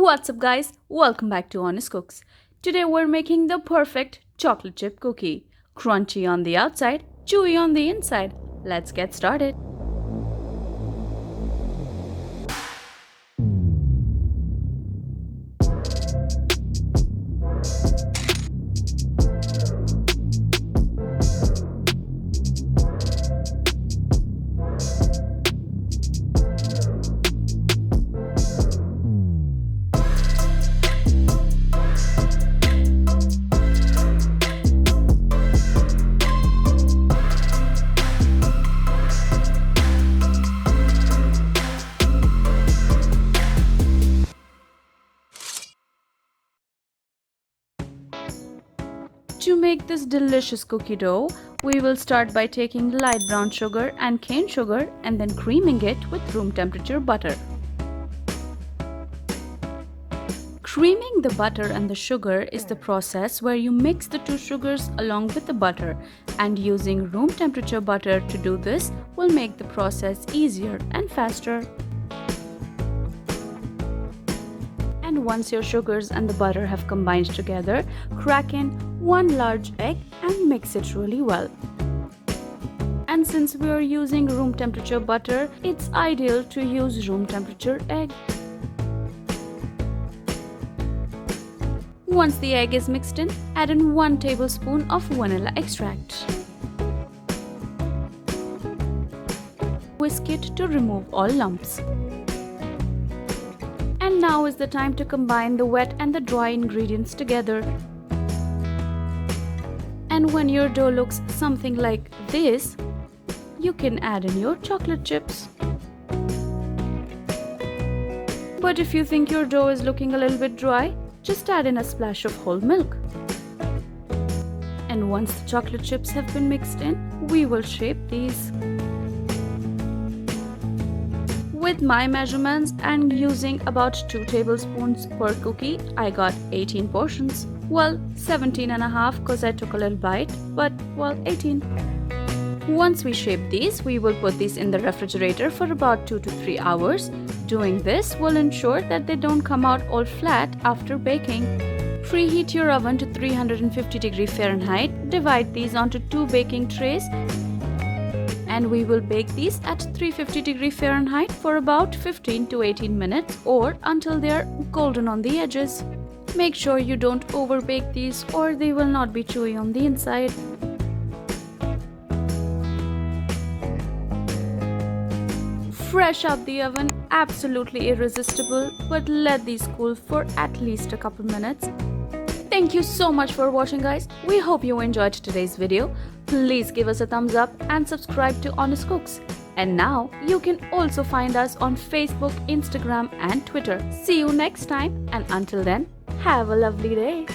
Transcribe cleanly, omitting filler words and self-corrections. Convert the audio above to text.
What's up guys, welcome back to Honest Cooks. Today we're making the perfect chocolate chip cookie. Crunchy on the outside, chewy on the inside. Let's get started. To make this delicious cookie dough, we will start by taking light brown sugar and cane sugar and then creaming it with room temperature butter. Creaming the butter and the sugar is the process where you mix the two sugars along with the butter, and using room temperature butter to do this will make the process easier and faster. And once your sugars and the butter have combined together, crack in one large egg and mix it really well. And since we are using room temperature butter, it's ideal to use room temperature egg. Once the egg is mixed in, add in 1 tablespoon of vanilla extract. Whisk it to remove all lumps. And now is the time to combine the wet and the dry ingredients together. And when your dough looks something like this, you can add in your chocolate chips. But if you think your dough is looking a little bit dry, just add in a splash of whole milk. And once the chocolate chips have been mixed in, we will shape these. With my measurements and using about 2 tablespoons per cookie, I got 18 portions. Well, 17 and a half because I took a little bite, but well, 18. Once we shape these, we will put these in the refrigerator for about 2 to 3 hours. Doing this will ensure that they don't come out all flat after baking. Preheat your oven to 350 Fahrenheit. Divide these onto 2 baking trays. And we will bake these at 350 Fahrenheit for about 15 to 18 minutes or until they are golden on the edges. Make sure you don't overbake these or they will not be chewy on the inside. Fresh out the oven, absolutely irresistible, but let these cool for at least a couple minutes. Thank you so much for watching guys. We hope you enjoyed today's video. Please give us a thumbs up and subscribe to Honest Cooks. And now you can also find us on Facebook, Instagram and Twitter. See you next time, and until then, have a lovely day.